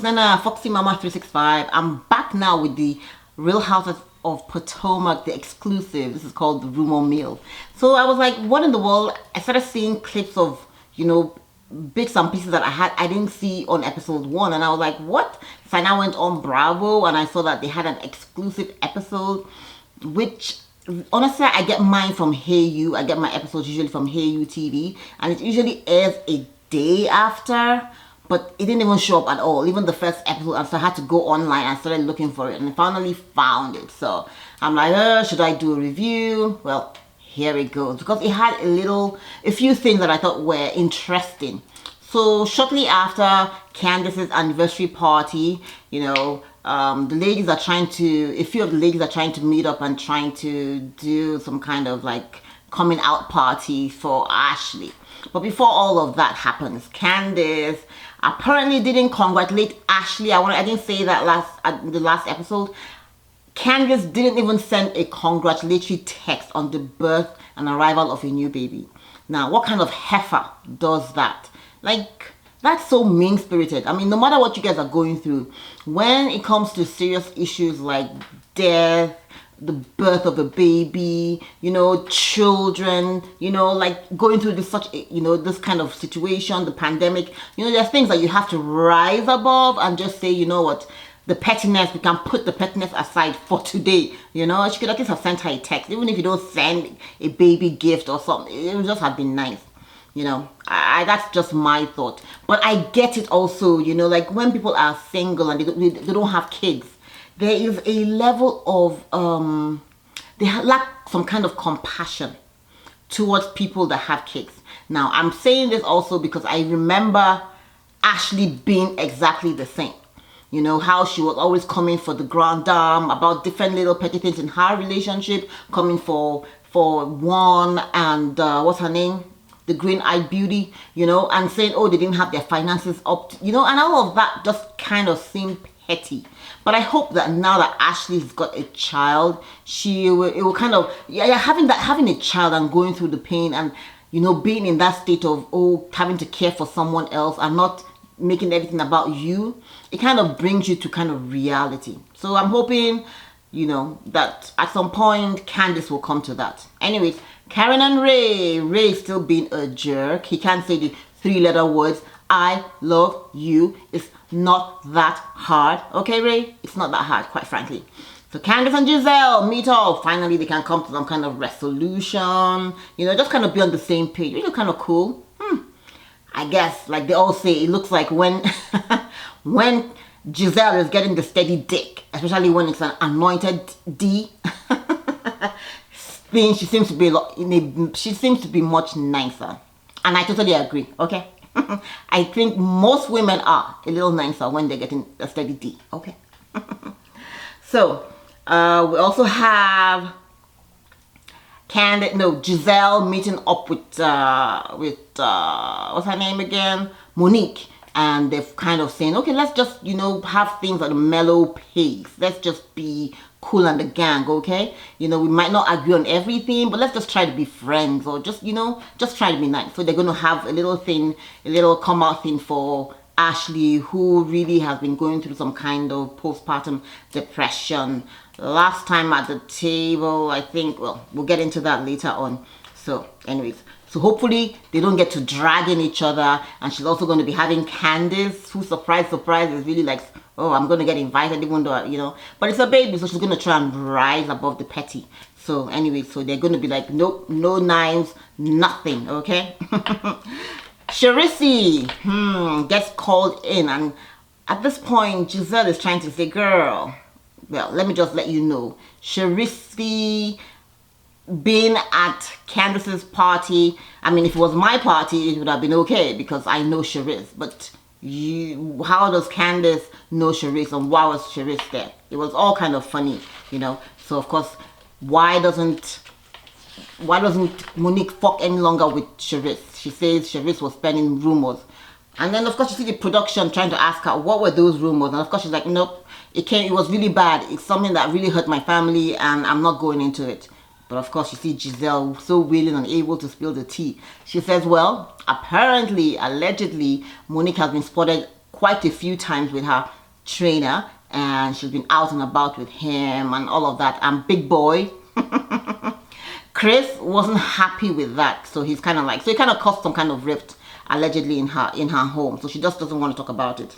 Nana, Foxy Mama 365. I'm back now with the Real Houses of Potomac, the exclusive. This is called the Rumour Meal. So I was like, what in the world? I started seeing clips of, bits and pieces that I didn't see on episode 1, and I was like, what? So I now went on Bravo and I saw that they had an exclusive episode, which honestly I get mine from Hey You. I get my episodes usually from Hey You TV, and it usually airs a day after, but it didn't even show up at all, even the first episode. And so I had to go online and started looking for it, and I finally found it. So I'm like, should I do a review? Well, here it goes, because it had a few things that I thought were interesting. So shortly after Candice's anniversary party, the ladies are trying to, a few of the ladies are trying to meet up and trying to do some kind of like coming out party for Ashley. But before all of that happens, Candice apparently didn't congratulate Ashley. I didn't say that the last episode. Candice didn't even send a congratulatory text on the birth and arrival of a new baby. Now, what kind of heifer does that? Like, that's so mean-spirited. I mean, no matter what you guys are going through, when it comes to serious issues like death, the birth of a baby, children, like going through this kind of situation, the pandemic, there's things that you have to rise above and just say, you know what, the pettiness, we can put the pettiness aside for today. She could at least have sent her a text, even if you don't send a baby gift or something. It would just have been nice. That's just my thought. But I get it also, like when people are single and they don't have kids, there is a level of, they lack some kind of compassion towards people that have kids. Now, I'm saying this also because I remember Ashley being exactly the same. How she was always coming for the grand dame about different little petty things in her relationship, coming for one and, what's her name? The green-eyed beauty, and saying, oh, they didn't have their finances up, and all of that just kind of seemed petty. But I hope that now that Ashley's got a child, it will kind of, having a child and going through the pain and, being in that state of, having to care for someone else and not making everything about you, it kind of brings you to kind of reality. So I'm hoping, that at some point Candice will come to that. Anyways, Karen and Ray still being a jerk. He can't say the 3-letter words, I love you. It's not that hard. Okay, Ray? It's not that hard, quite frankly. So Candice and Giselle meet up. Finally, they can come to some kind of resolution. Just kind of be on the same page. Which is kind of cool. I guess, like they all say, it looks like when when Giselle is getting the steady dick, especially when it's an anointed D, she seems to be much nicer. And I totally agree, okay? I think most women are a little nicer when they're getting a steady D, okay? So, we also have Giselle meeting up with what's her name again? Monique. And they've kind of saying, okay, let's just, have things at a mellow pace. Let's just be cool and the gang, okay? We might not agree on everything, but let's just try to be friends, or just, just try to be nice. So they're going to have a little come out thing for Ashley, who really has been going through some kind of postpartum depression. Last time at the table, I think, well, we'll get into that later on. So anyways, so hopefully they don't get to dragging each other. And she's also going to be having Candice, who, surprise, is really like, oh, I'm going to get invited, even though, but it's a baby, so she's going to try and rise above the petty. So anyway, so they're going to be like, nope, no knives, nothing, okay? Charisse, gets called in, and at this point, Giselle is trying to say, girl, well, let me just let you know, Charisse being at Candice's party, I mean, if it was my party, it would have been okay, because I know Charisse, but how does Candice know Charisse, and why was Charisse there? It was all kind of funny, so of course, why doesn't Monique fuck any longer with Charisse? She says Charisse was spreading rumors. And then of course you see the production trying to ask her, what were those rumors? And of course she's like, nope, it was really bad. It's something that really hurt my family and I'm not going into it. But of course you see Giselle so willing and able to spill the tea. She says, well, apparently, allegedly, Monique has been spotted quite a few times with her trainer, and she's been out and about with him and all of that. And big boy Chris wasn't happy with that, so he's kind of like, so it kind of caused some kind of rift allegedly in her home, so she just doesn't want to talk about it.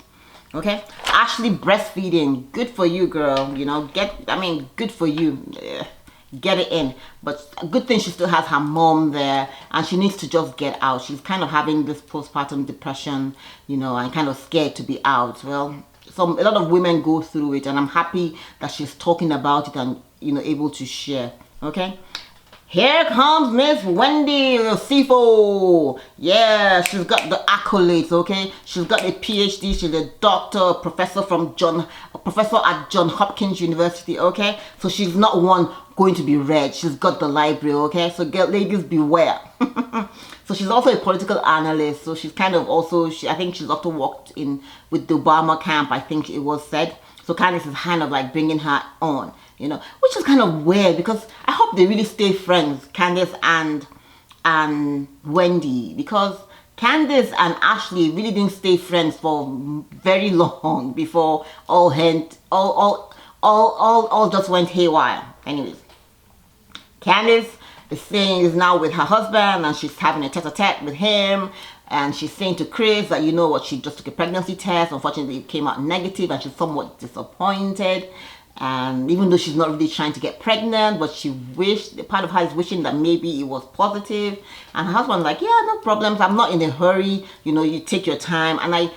Okay, Ashley breastfeeding, good for you, girl. You know, good for you. Get it in. But a good thing she still has her mom there, and she needs to just get out. She's kind of having this postpartum depression, you know, and kind of scared to be out. Well, a lot of women go through it, and I'm happy that she's talking about it and, you know, able to share. Okay. Here comes Miss Wendy Sifo. Yeah, she's got the accolades, okay? She's got a PhD, she's a doctor, a professor at John Hopkins University, okay? So she's not one going to be read. She's got the library, okay? So ladies, beware. So she's also a political analyst. So she's kind of also, I think she's also worked with the Obama camp, I think it was said. So Candice is kind of like bringing her on, you know, which is kind of weird, because I hope they really stay friends, Candice and Wendy, because Candice and Ashley really didn't stay friends for very long before all just went haywire. Anyways, Candice is now with her husband, and she's having a tete-a-tete with him. And she's saying to Chris that, you know what, she just took a pregnancy test. Unfortunately, it came out negative, and she's somewhat disappointed. And even though she's not really trying to get pregnant, but part of her is wishing that maybe it was positive. And her husband's like, yeah, no problems. I'm not in a hurry. You know, you take your time. And I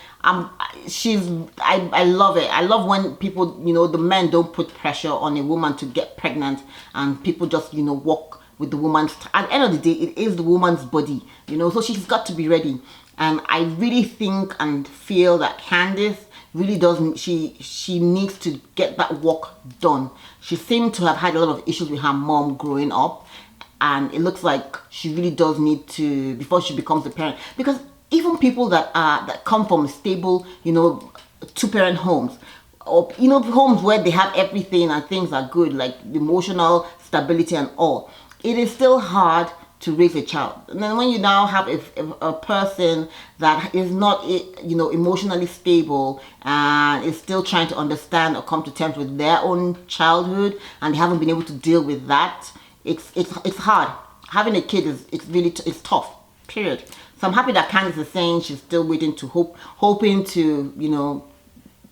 love it. I love when people, you know, the men don't put pressure on a woman to get pregnant, and people just, you know, walk with the woman's, at the end of the day, it is the woman's body, you know, so she's got to be ready. And I really think and feel that Candice really does, she needs to get that work done. She seemed to have had a lot of issues with her mom growing up, and it looks like she really does need to, before she becomes a parent, because even people that come from stable, you know, two-parent homes, or, you know, homes where they have everything and things are good, like emotional stability and all, it is still hard to raise a child. And then when you now have a person that is not, you know, emotionally stable, and is still trying to understand or come to terms with their own childhood, and they haven't been able to deal with that, it's hard. Having a kid it's tough, period. So I'm happy that Candice is saying she's still waiting to hoping to, you know,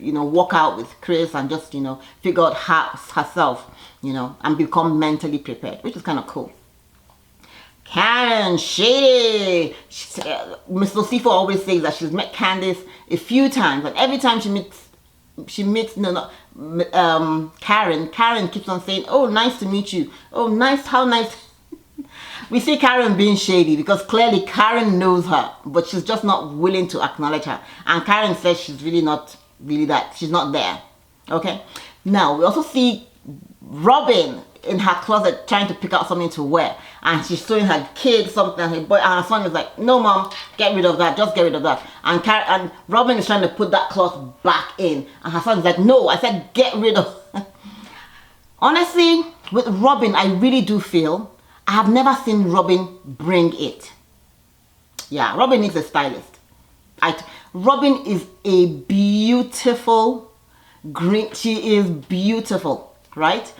walk out with Chris and just, you know, figure out herself, you know, and become mentally prepared, which is kind of cool. Karen Shady. Miss Lucifo always says that she's met Candice a few times, and every time Karen keeps on saying, oh, nice to meet you. Oh, nice, how nice. We see Karen being shady because clearly Karen knows her, but she's just not willing to acknowledge her. And Karen says she's really not that. She's not there. Okay. Now, we also see Robin in her closet trying to pick out something to wear, and she's showing her kid something, and her boy, and her son is like, no mom, get rid of that, just get rid of that. And Robin is trying to put that cloth back in, and her son is like, no, I said get rid of. Honestly, with Robin, I really do feel I have never seen Robin bring it. Yeah, Robin needs a stylist. Robin is a beautiful green. She is beautiful, right?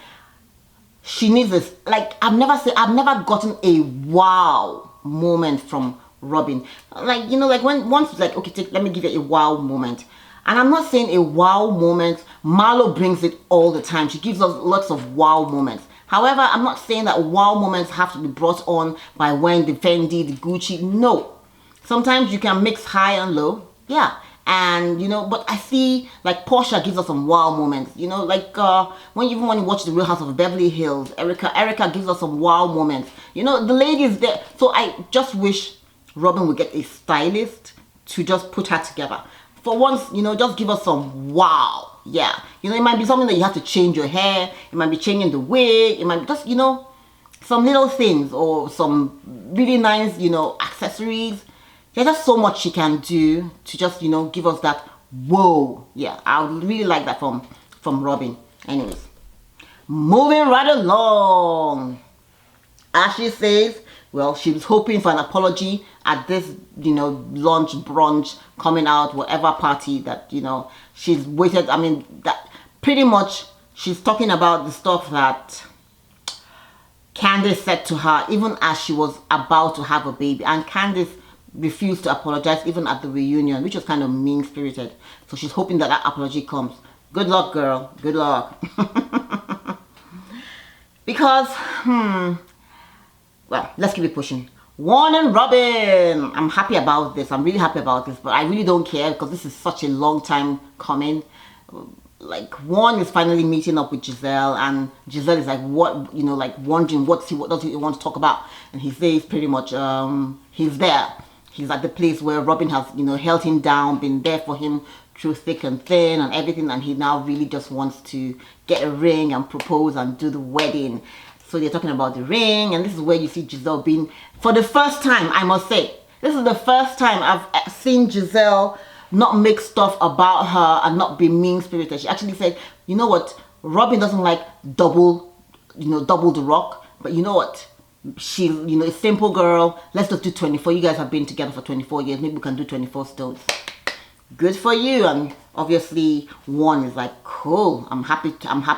She needs this. Like, I've never gotten a wow moment from Robin. Like, you know, like once it's like, okay, let me give you a wow moment. And I'm not saying a wow moment. Marlo brings it all the time. She gives us lots of wow moments. However, I'm not saying that wow moments have to be brought on by when the Fendi, the Gucci. No. Sometimes you can mix high and low. Yeah. And, you know, but I see, like, Portia gives us some wow moments. You know, like, when you watch The Real House of Beverly Hills, Erica gives us some wow moments. You know, the ladies there. So I just wish Robin would get a stylist to just put her together. For once, you know, just give us some wow. Yeah. You know, it might be something that you have to change your hair. It might be changing the wig. It might be just, you know, some little things, or some really nice, you know, accessories. There's just so much she can do to just, you know, give us that whoa. Yeah, I would really like that from Robin. Anyways, moving right along. Ashley says Well, she was hoping for an apology at this, lunch, brunch, coming out, whatever party that, she's waited. I mean, that pretty much she's talking about the stuff that Candice said to her even as she was about to have a baby. And Candice refused to apologize even at the reunion, which was kind of mean-spirited. So she's hoping that that apology comes. Good luck, girl. Good luck. Because, well, let's keep it pushing. Juan and Robin. I'm happy about this. I'm really happy about this. But I really don't care because this is such a long time coming. Like, Juan is finally meeting up with Giselle. And Giselle is like, what, like wondering what does he want to talk about. And he says pretty much, he's there. He's at the place where Robin has, held him down, been there for him through thick and thin and everything. And he now really just wants to get a ring and propose and do the wedding. So they're talking about the ring, and this is where you see Giselle being, for the first time, I must say, this is the first time I've seen Giselle not make stuff about her and not be mean-spirited. She actually said, you know what, Robin doesn't like double the rock, but you know what, she, a simple girl, let's just do 24. You guys have been together for 24 years, maybe we can do 24 stones. Good for you. And obviously Juan is like, cool, I'm happy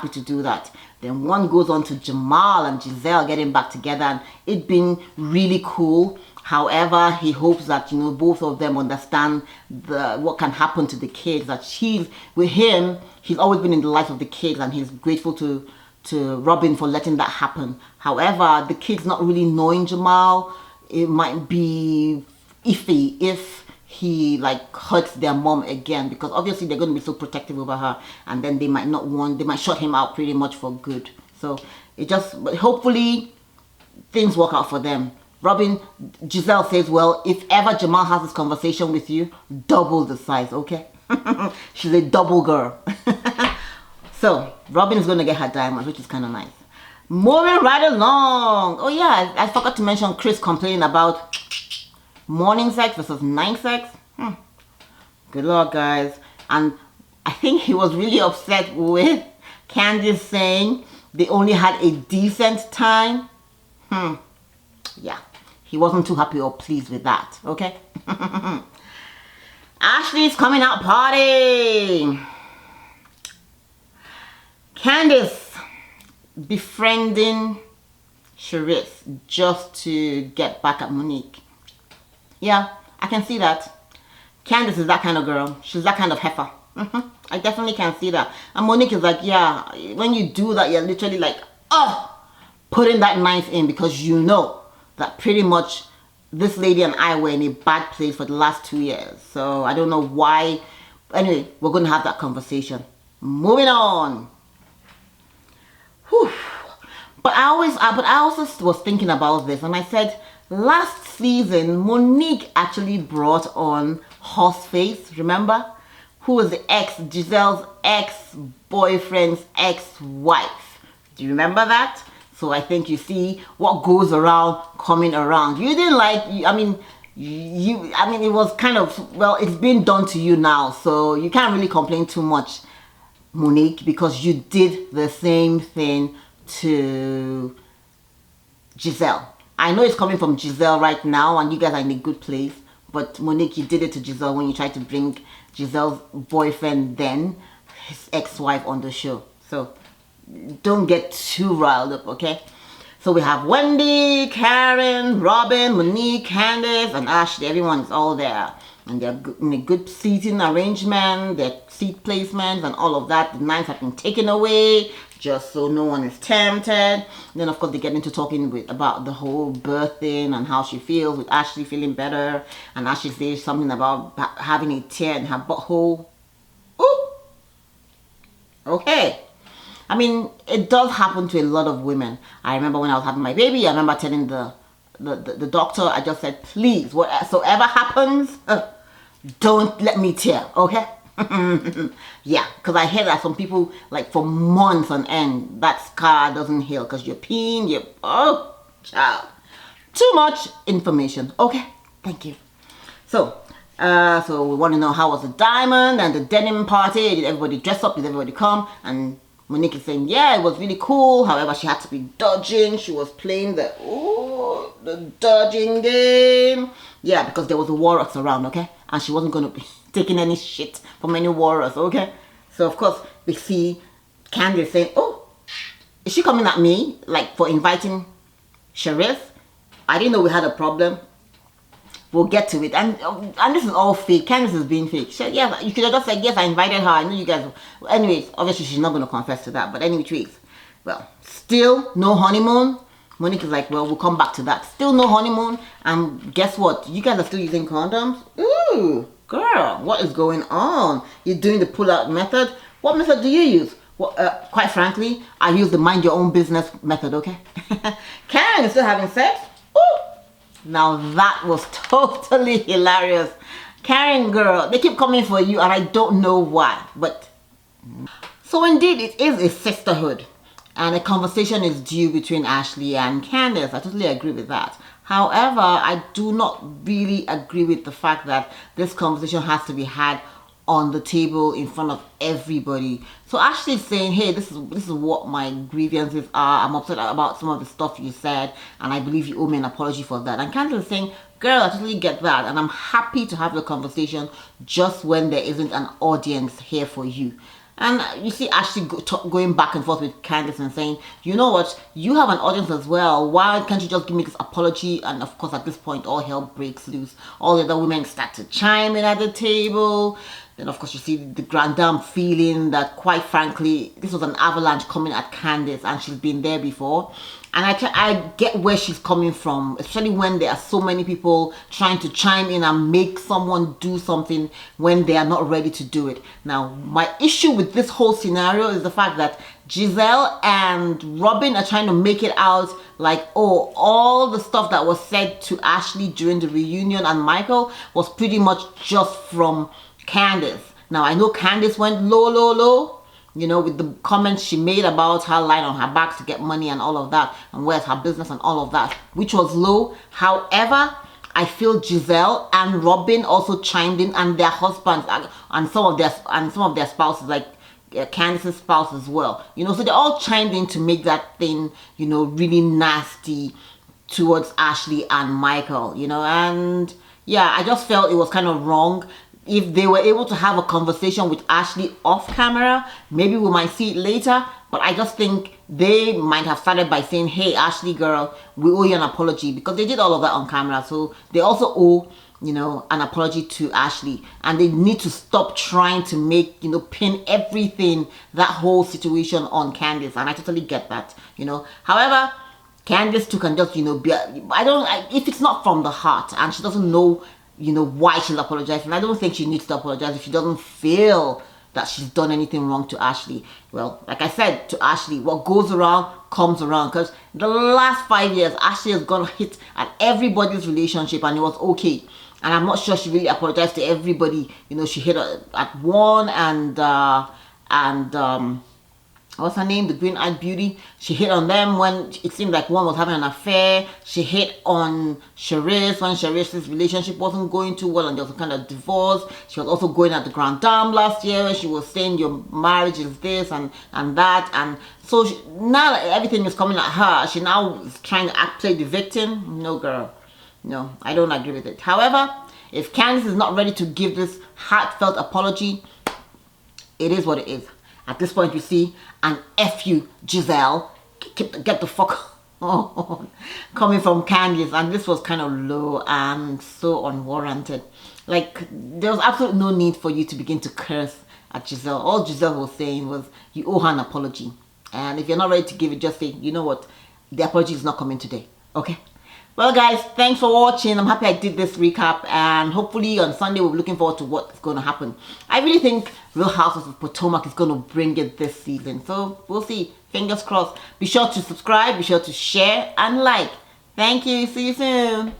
to do that. Then one goes on to Jamal and Giselle getting back together, and it being really cool. However, he hopes that both of them understand what can happen to the kids. That with him, he's always been in the life of the kids, and he's grateful to Robin for letting that happen. However, the kids not really knowing Jamal, it might be iffy if he like hurts their mom again, because obviously they're going to be so protective over her, and then they might shut him out pretty much for good. So but hopefully things work out for them. Giselle says, well, if ever Jamal has this conversation with you, double the size, okay? She's a double girl. So Robin is going to get her diamond, which is kind of nice. Moving right along. Oh yeah, I forgot to mention Chris complaining about morning sex versus night sex. Good luck, guys. And I think he was really upset with Candice saying they only had a decent time. Yeah, he wasn't too happy or pleased with that, okay? Ashley's coming out party. Candice befriending Charisse just to get back at Monique. Yeah, I can see that. Candice is that kind of girl. She's that kind of heifer. I definitely can see that. And Monique is like, yeah, when you do that, you're literally like, putting that knife in, because you know that pretty much this lady and I were in a bad place for the last 2 years. So I don't know why. Anyway, we're going to have that conversation. Moving on. Whew. But I also was thinking about this, and I said, last season, Monique actually brought on Horseface, remember? Who was Giselle's ex-boyfriend's ex-wife. Do you remember that? So I think you see what goes around coming around. You didn't like, I mean, it was kind of, well, it's been done to you now, so you can't really complain too much, Monique, because you did the same thing to Giselle. I know it's coming from Giselle right now, and you guys are in a good place, but Monique, you did it to Giselle when you tried to bring Giselle's boyfriend then, his ex-wife, on the show. So don't get too riled up, okay? So we have Wendy, Karen, Robin, Monique, Candice, and Ashley. Everyone is all there. And they're in a good seating arrangement, their seat placements and all of that. The knives have been taken away just so no one is tempted. And then of course they get into talking about the whole birthing and how she feels, with Ashley feeling better. And Ashley says something about having a tear in her butthole. Ooh! Okay. I mean, it does happen to a lot of women. I remember when I was having my baby, I remember telling the doctor, I just said, please, whatsoever happens, don't let me tear, okay? Yeah, because I hear that some people, like for months on end, that scar doesn't heal because you're peeing, oh, child. Too much information, okay? Thank you. So we want to know, how was the diamond and the denim party? Did everybody dress up? Did everybody come? And Monique is saying, yeah, it was really cool. However, she had to be dodging. She was playing the the dodging game. Yeah, because there was a walrus around, okay? And she wasn't going to be taking any shit from any walrus, okay? So, of course, we see Candice saying, oh, is she coming at me, like, for inviting Sharice? I didn't know we had a problem. We'll get to it. And this is all fake. Candice is being fake. She, yeah, you could have just said, yes, I invited her. I know you guys. Anyways, obviously, she's not going to confess to that. But anyways, well, still no honeymoon. Monique is like, well, we'll come back to that. Still no honeymoon. And guess what? You guys are still using condoms? Ooh, girl, what is going on? You're doing the pull-out method? What method do you use? Well, quite frankly, I use the mind your own business method, okay? Karen is still having sex? Ooh. Now that was totally hilarious. Karen, girl, they keep coming for you and I don't know why. But so indeed, it is a sisterhood. And a conversation is due between Ashley and Candice. I totally agree with that. However, I do not really agree with the fact that this conversation has to be had on the table in front of everybody. So Ashley's saying, hey, this is what my grievances are. I'm upset about some of the stuff you said, and I believe you owe me an apology for that. And Candice is saying, girl, I totally get that, and I'm happy to have the conversation just when there isn't an audience here for you. And you see Ashley going back and forth with Candice and saying, you know what, you have an audience as well. Why can't you just give me this apology? And of course, at this point, all hell breaks loose. All the other women start to chime in at the table. Then, of course, you see the grand dame feeling that, quite frankly, this was an avalanche coming at Candice, and she's been there before. And I get where she's coming from, especially when there are so many people trying to chime in and make someone do something when they are not ready to do it. Now, my issue with this whole scenario is the fact that Giselle and Robin are trying to make it out like, oh, all the stuff that was said to Ashley during the reunion and Michael was pretty much just from Candice. Now, I know Candice went low, you know, with the comments she made about her lying on her back to get money and all of that, and where's her business and all of that, which was low. However, I feel Giselle and Robin also chimed in, and their husbands and some of their spouses, like Candice's spouse as well. You know, so they all chimed in to make that thing, you know, really nasty towards Ashley and Michael. You know, and yeah, I just felt it was kind of wrong. If they were able to have a conversation with Ashley off camera, maybe we might see it later. But I just think they might have started by saying, hey, Ashley, girl, we owe you an apology, because they did all of that on camera. So they also owe, you know, an apology to Ashley. And they need to stop trying to make, you know, pin everything, that whole situation on Candice. And I totally get that, you know. However, Candice too can just, you know, if it's not from the heart and she doesn't know, you know, why she's apologizing, I don't think she needs to apologize if she doesn't feel that she's done anything wrong to Ashley. Well, like I said, to Ashley, what goes around comes around, because the last 5 years, Ashley has gone hit at everybody's relationship, and it was okay. And I'm not sure she really apologized to everybody. You know, she hit at one and what's her name? The green-eyed beauty. She hit on them when it seemed like one was having an affair. She hit on Sharice when Sharice's relationship wasn't going too well and there was a kind of divorce. She was also going at the grand dame last year when she was saying your marriage is this and that. And so now that everything is coming at her, she now is trying to play the victim. No, girl. No, I don't agree with it. However, if Candice is not ready to give this heartfelt apology, it is what it is. At this point, you see, and F you, Giselle, get the fuck on, coming from Candice, and this was kind of low and so unwarranted. Like, there was absolutely no need for you to begin to curse at Giselle. All Giselle was saying was, you owe her an apology. And if you're not ready to give it, just say, you know what, the apology is not coming today, okay? Well, guys, thanks for watching. I'm happy I did this recap, and hopefully on Sunday we'll be looking forward to what's going to happen. I really think Real Housewives of Potomac is going to bring it this season, so we'll see. Fingers crossed. Be sure to subscribe, be sure to share and like. Thank you. See you soon.